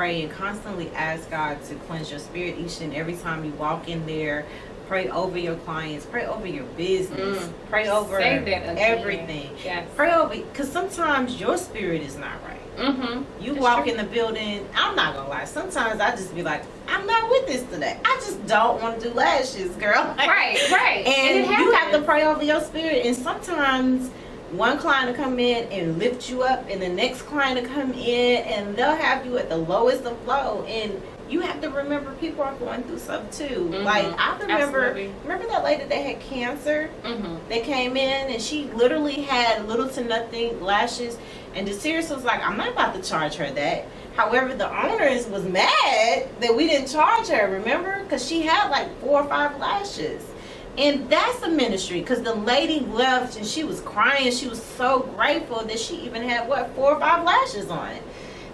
pray and constantly ask God to cleanse your spirit each and every time you walk in there. Pray over your clients. Pray over your business. Pray over everything. Yes. Pray over, because sometimes your spirit is not right. You That's walk true. in the building, I'm not gonna lie, sometimes I just be like, I'm not with this today. I just don't want to do lashes, girl. Right. And it you have to happens. pray over your spirit. And sometimes one client will come in and lift you up, and the next client will come in and they'll have you at the lowest of low. And you have to remember people are going through stuff too. Like, I remember that lady that had cancer. They came in and she literally had little to nothing lashes, and the Sirius was like, I'm not about to charge her that. However, the owners was mad that we didn't charge her, remember? Because she had like 4 or 5 lashes. And that's a ministry, because the lady left and she was crying. She was so grateful that she even had, 4 or 5 lashes on it.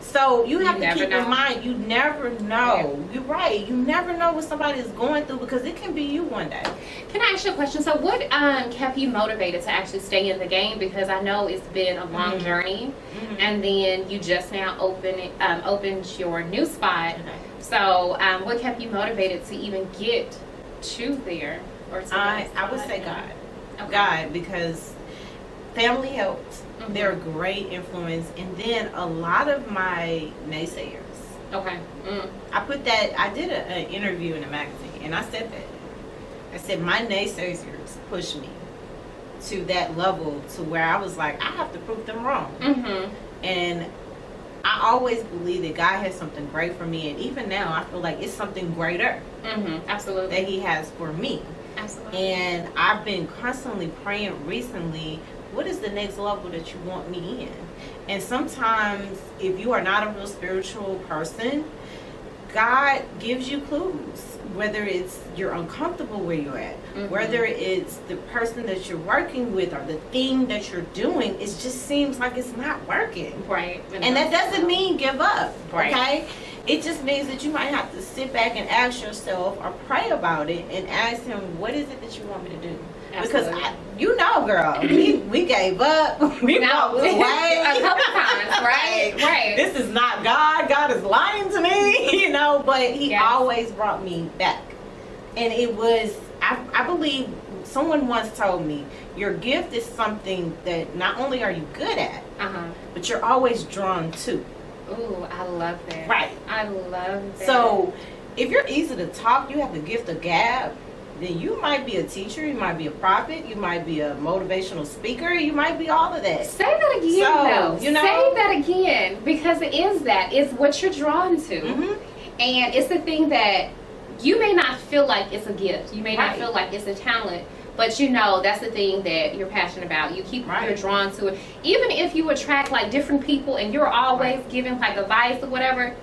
So you have to keep in mind, you never know. You're right. You never know what somebody is going through, because it can be you one day. Can I ask you a question? So what kept you motivated to actually stay in the game? Because I know it's been a long journey, and then you just now opened your new spot. So what kept you motivated to even get to there? Or to I would say God. Okay. God, because family helped. They're a great influence. And then a lot of my naysayers. Okay. I did an interview in a magazine, and I said that. I said my naysayers pushed me to that level, to where I was like, I have to prove them wrong. And I always believe that God has something great for me, and even now I feel like it's something greater. Absolutely. That He has for me. Absolutely. And I've been constantly praying recently, what is the next level that you want me in? And sometimes, if you are not a real spiritual person, God gives you clues. Whether it's you're uncomfortable where you're at, whether it's the person that you're working with, or the thing that you're doing, it just seems like it's not working. Right. And that doesn't mean give up. Okay? It just means that you might have to sit back and ask yourself, or pray about it and ask Him, what is it that you want me to do? Absolutely. Because girl, we gave up. We walked away a couple times, right? This is not God. God is lying to me, but He always brought me back. And it was, I believe someone once told me, your gift is something that not only are you good at, but you're always drawn to. Ooh, I love that. Right. I love that. So if you're easy to talk, you have the gift of gab, then you might be a teacher, you might be a prophet, you might be a motivational speaker, you might be all of that. Say that again, though. Say that again, because it is that. It's what you're drawn to. And it's the thing that you may not feel like it's a gift. You may not feel like it's a talent. But that's the thing that you're passionate about. You're drawn to it. Even if you attract like different people and you're always giving like advice or whatever,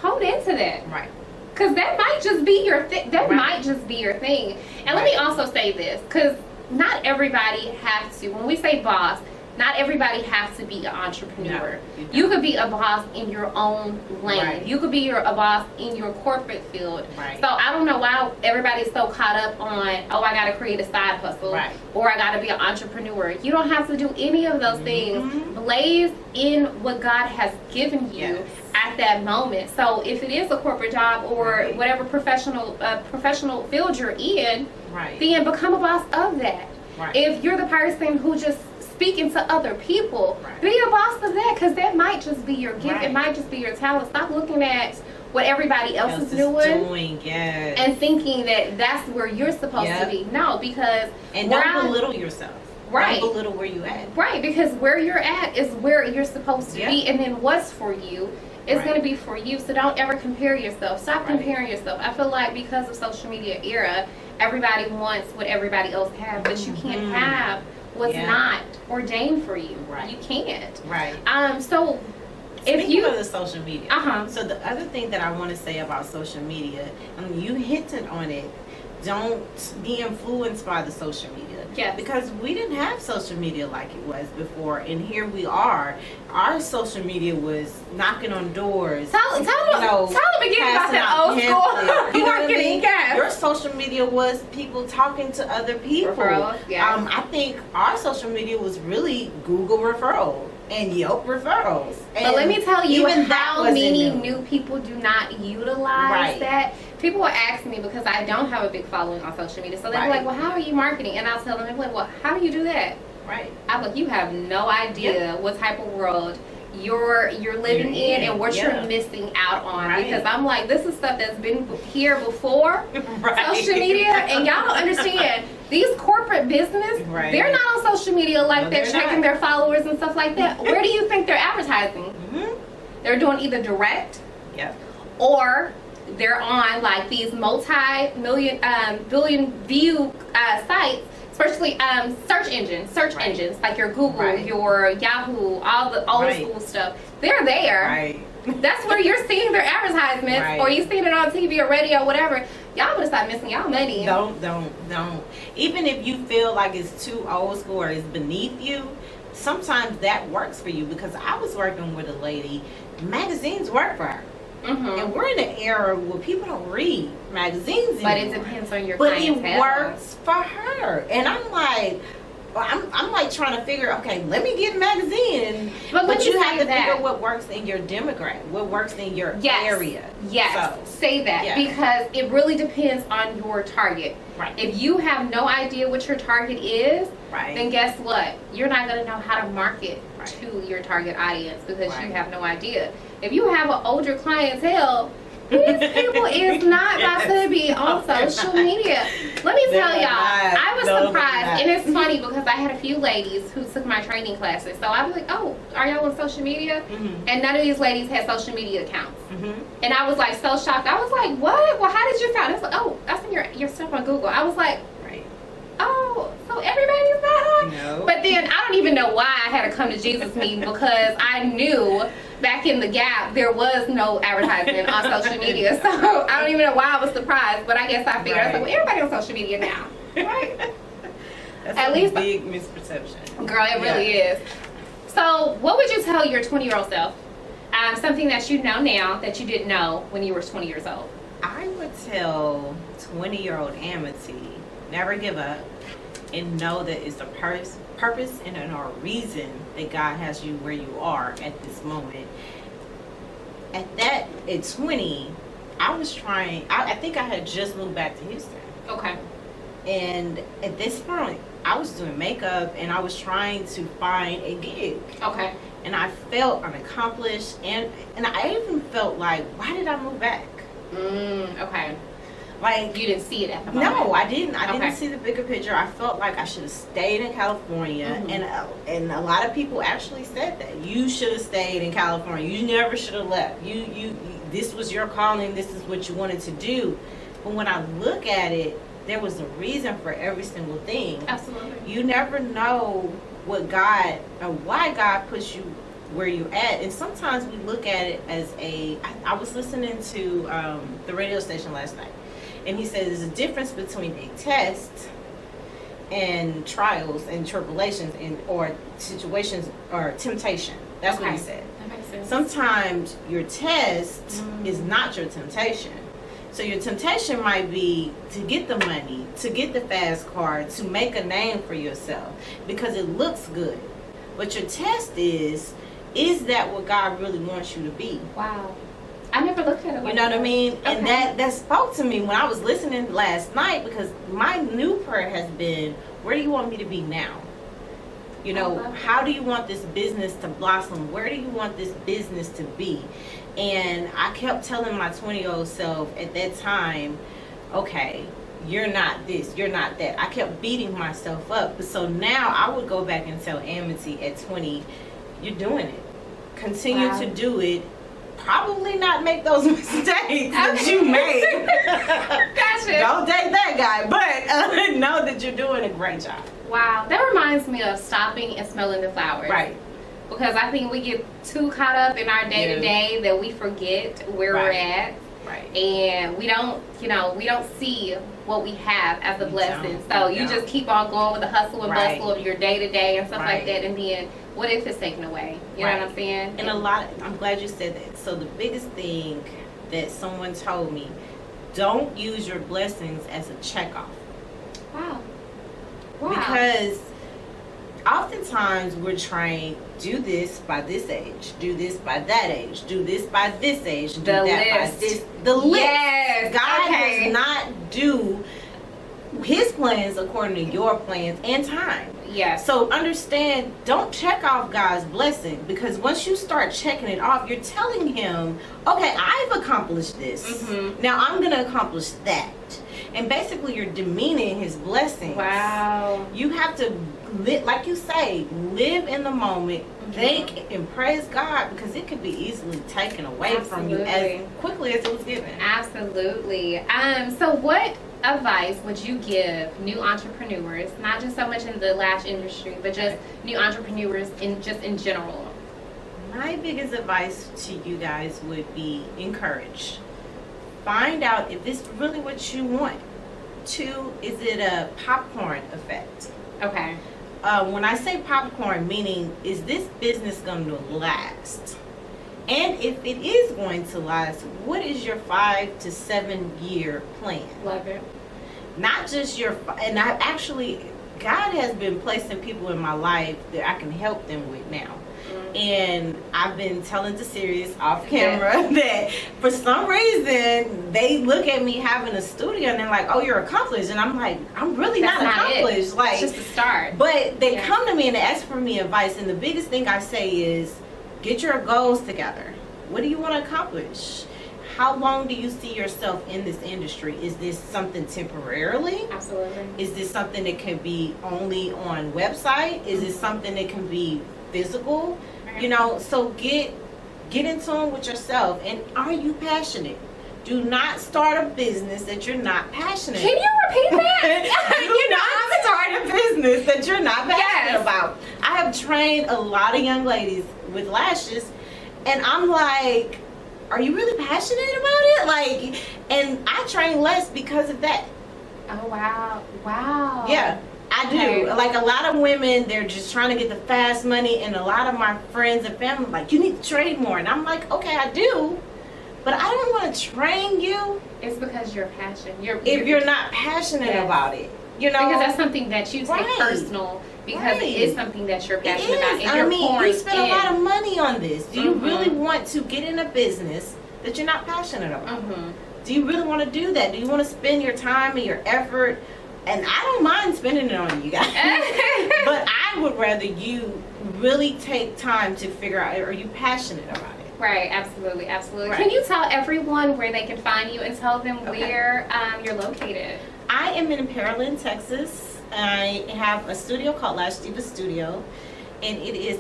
hold into that. Right. Because that might just be your thing. Might just be your thing. And let me also say this, because not everybody has to. When we say boss, not everybody has to be an entrepreneur. No, you could be a boss in your own lane. You could be a boss in your corporate field. So I don't know why everybody's so caught up on, oh, I got to create a side hustle, or I got to be an entrepreneur. You don't have to do any of those things. Blaze in what God has given you at that moment. So if it is a corporate job or whatever professional field you're in, then become a boss of that. If you're the person who just speaking to other people, be a boss of that, because that might just be your gift. It might just be your talent. Stop looking at what everybody else is doing and thinking that that's where you're supposed to be. No, because don't belittle yourself. Don't belittle where you at. Because where you're at is where you're supposed to be, and then what's for you is going to be for you. So don't ever compare yourself. Stop comparing yourself. I feel like because of social media era, everybody wants what everybody else has, but you can't have what's not ordained for you. You can't. So speaking of the social media, so the other thing that I want to say about social media, and you hinted on it, don't be influenced by the social media. Yes. Because we didn't have social media like it was before, and here we are. Our social media was knocking on doors. Tell them again about that old school You know what I marketing. mean? Yes. Your social media was people talking to other people. Referrals, yes. I think our social media was really Google referral and Yelp referrals. But let me tell you even that how wasn't many new. new people do not utilize Right. that. People will ask me because I don't have a big following on social media. So they're Right. like, well, how are you marketing? And I'll tell them, like, well, how do you do that? Right. I'm like, you have no idea what type of world you're living in and what Yeah. you're missing out on. Right. Because I'm like, this is stuff that's been here before Right. social media, and y'all don't understand. These corporate business, Right. they're not on social media like No, they're they're checking not. their followers and stuff like that. Where do you think they're advertising? Mm-hmm. They're doing either direct Yep. or they're on like these multi-million billion view sites, especially search Right. engines like your Google, Right. your Yahoo, all the old Right. school stuff. They're there. Right. That's where you're seeing their advertisements, Right. or you're seeing it on TV or radio, whatever. Y'all better stop missing y'all money. Don't. Even if you feel like it's too old school or it's beneath you, sometimes that works for you. Because I was working with a lady, magazines work for her. Mhm. And we're in an era where people don't read magazines But it anymore. depends on your But clientele. it works for her. And I'm like, I'm like trying to figure, okay, let me get a magazine. But let me you have say to that. figure what works in your demographic, what works in your Yes. area. Yes, So, say that yeah. because it really depends on your target. Right. If you have no idea what your target is, Right. then guess what? You're not going to know how to market Right. to your target audience because you Right. have no idea. If you have an older clientele, these people is not about to be on social media. Let me They're tell y'all, not. I was No, they're surprised, not. and it's funny because I had a few ladies who took my training classes. So I was like, oh, are y'all on social media? Mhm. And none of these ladies had social media accounts. Mhm. And I was like so shocked. I was like, what? Well, how did you find it? It's like, oh, I seen your stuff on Google. I was like, Right. oh, so everybody's not on? No. But then I don't even know why I had a come to Jesus meeting because I knew back in the Gap there was no advertisement on social media. So I don't even know why I was surprised. But I guess I figured, I was like, well, everybody on social media now. Right? That's At a least- big misperception. Girl, it really is. So what would you tell your 20-year-old self? Something that you know now that you didn't know when you were 20 years old. I would tell 20-year-old Amity, never give up and know that it's a purpose and a reason that God has you where you are at this moment. At 20, I was trying, I think I had just moved back to Houston. Okay. And at this point, I was doing makeup and I was trying to find a gig. Okay. And I felt unaccomplished and I even felt like, why did I move back? Okay. Like, You didn't see it at the moment. no, I didn't. I Okay. didn't see the bigger picture. I felt like I should have stayed in California, Mhm. and a lot of people actually said that you should have stayed in California. You never should have left. You this was your calling. This is what you wanted to do. But when I look at it, there was a reason for every single thing. Absolutely. You never know what God or why God puts you where you're at, and sometimes we look at it as I was listening to the radio station last night, and he said there's a difference between a test and trials and tribulations or situations or temptation. That's what he Okay. said. That makes sense. Sometimes your test is not your temptation. So your temptation might be to get the money, to get the fast car, to make a name for yourself because it looks good. But your test is that what God really wants you to be? Wow. I never looked at it like You know what I that. mean? And Okay. that spoke to me when I was listening last night because my new prayer has been, where do you want me to be now? You I know, love it. how do you want this business to blossom? Where do you want this business to be? And I kept telling my 20-year-old self at that time, okay, you're not this, you're not that. I kept beating myself up. But so now I would go back and tell Amity at 20, you're doing it. Continue Wow. to do it. Probably not make those mistakes that you made. Gotcha. Don't date that guy, but know that you're doing a great job. Wow. That reminds me of stopping and smelling the flowers. Right. Because I think we get too caught up in our day to day that we forget where we're Right. at. Right. And we don't, we don't see what we have as a blessing. don't. So You you don't. just keep on going with the hustle and Right. bustle of your day to day and stuff like Right. that. And then what if it's taken away? You know Right. what I'm saying? And I'm glad you said that. So the biggest thing that someone told me, don't use your blessings as a checkoff. Wow. Because oftentimes we're trained, do this by this age, do this by that age, do this by this age, do that by this. The list. Yes. God Okay. does not do his plans according to your plans and time. Yes. So understand, don't check off God's blessing, because once you start checking it off, you're telling him, okay, I've accomplished this. Mhm. Now I'm going to accomplish that. And basically you're demeaning his blessings. Wow. You have to, like you say, live in the moment, thank and praise God, because it could be easily taken away from you as Absolutely. quickly as it was given. Absolutely. So what advice would you give new entrepreneurs, not just so much in the lash industry, but just new entrepreneurs in general? My biggest advice to you guys would be encourage. Find out if this is really what you want. 2, is it a popcorn effect? Okay. When I say popcorn, meaning, is this business going to last? And if it is going to last, what is your 5 to 7 year plan? Love it. Not just and I actually, God has been placing people in my life that I can help them with now. And I've been telling Sirius off camera that for some reason they look at me having a studio and they're like, "Oh, you're accomplished," and I'm like, "I'm really That's not accomplished." It's Like, just a start. but they Yeah. come to me and they ask for me advice, and the biggest thing I say is, get your goals together. What do you want to accomplish? How long do you see yourself in this industry? Is this something temporarily? Absolutely. Is this something that can be only on website? Is this something that can be physical? So get in tune with yourself. And are you passionate? Do not start a business that you're not passionate. Can you repeat that? Do not start a business that you're not passionate about. I have trained a lot of young ladies with lashes, and I'm like, are you really passionate about it? Like, and I train less because of that. Oh, wow. Wow. Yeah, I do. Okay. Like, a lot of women, they're just trying to get the fast money, and a lot of my friends and family like, you need to trade more. And I'm like, okay, I do, but I don't want to train you. It's because you're passionate. If you're not passionate about it, because that's something that you take personal, because it is something that you're passionate about. And you spend a lot of money on this. Do you really want to get in a business that you're not passionate about? Do you really want to do that? Do you want to spend your time and your effort? And I don't mind spending it on you guys, but I would rather you really take time to figure out, are you passionate about it? Right, absolutely, absolutely. Right. Can you tell everyone where they can find you and tell them where you're located? I am in Pearland, Texas. I have a studio called Lash Diva Studio, and it is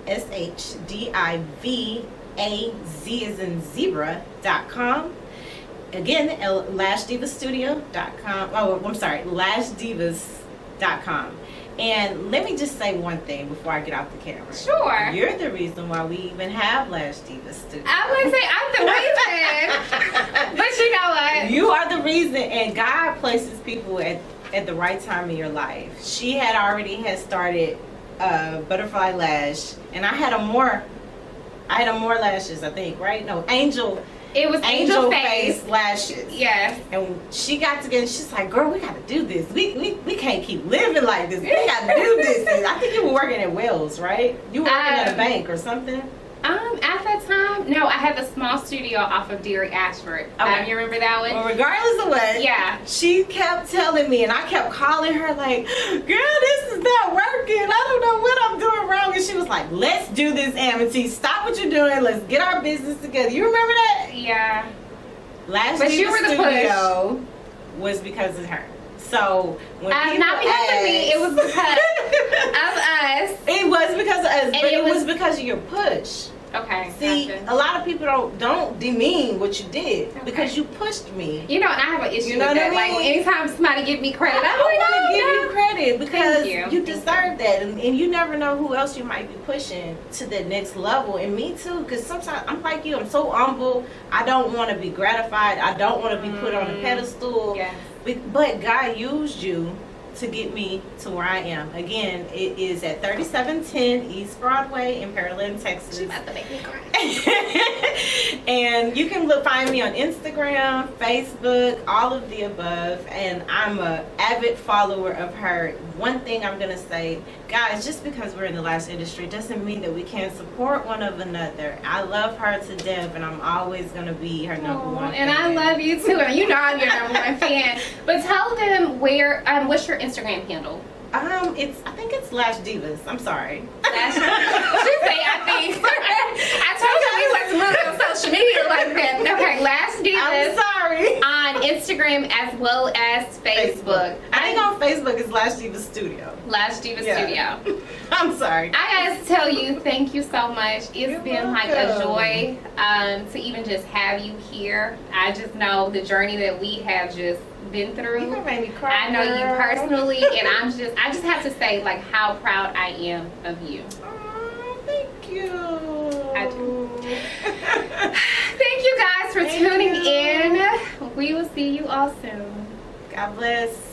LashDivaZ as in zebra.com. Again, LashDivaStudio.com. Oh, I'm sorry, LashDivas.com. And let me just say one thing before I get off the camera. Sure. You're the reason why we even have Lash Diva Studio. I wouldn't say I'm the reason, but you know what? You are the reason, and God places people at the right time in your life. She had started Butterfly Lash, and I had more lashes, I think, right? No, Angel Angel Face lashes. Yes. And she got together. She's like, "Girl, we got to do this. We can't keep living like this. We got to do this." And I think you were working at Wells, right? You were working at a bank or something. At that time, no, I had the small studio off of Deary Ashford. You remember that one? Well, regardless of what, she kept telling me, and I kept calling her like, "Girl, this is not working. I don't know what I'm doing wrong." And she was like, "Let's do this, Amity. Stop what you're doing. Let's get our business together." You remember that? Yeah. Last Diva Studio was because of her. So when people not because of me, it was because of us. It was because of us, And but it was because of your push. Okay. See, gotcha. a lot of people don't demean what you did because you pushed me. You know, and I have an issue You know with what that. I mean? Like, anytime somebody give me credit, I'm I like, want to oh, give no. you credit because Thank you you. deserve that, and you never know who else you might be pushing to the next level. And me too, because sometimes I'm like you. I'm so humble. I don't want to be gratified. I don't want to be put on a pedestal. Yes. But God used you to get me to where I am. Again, it is at 3710 East Broadway in Pearland, Texas. She's about to make me cry. And you can find me on Instagram, Facebook, all of the above. And I'm a avid follower of her. One thing I'm gonna say, guys, just because we're in the lash industry doesn't mean that we can't support one of another. I love her to death, and I'm always gonna be her number one And fan. I love you too, and you know I'm your number one fan. But tell them where, what's your Instagram handle? I think it's Lash Divas. I'm sorry. Lash. She say I think. I told you we wasn't really on social media like that. Okay, Lash I'm Divas sorry. on Instagram as well as Facebook. I think on Facebook it's Lash Divas Studio. Lash Diva Yeah. Studio. I'm sorry. I gotta tell you, thank you so much. It's You're been like a welcome. joy to even just have you here. I just know the journey that we have just been through. You gonna make me cry. I know you girl. personally, and I just have to say, like, how proud I am of you. Oh, thank you. I do. Thank you guys for Thank tuning you. in. We will see you all soon. God bless.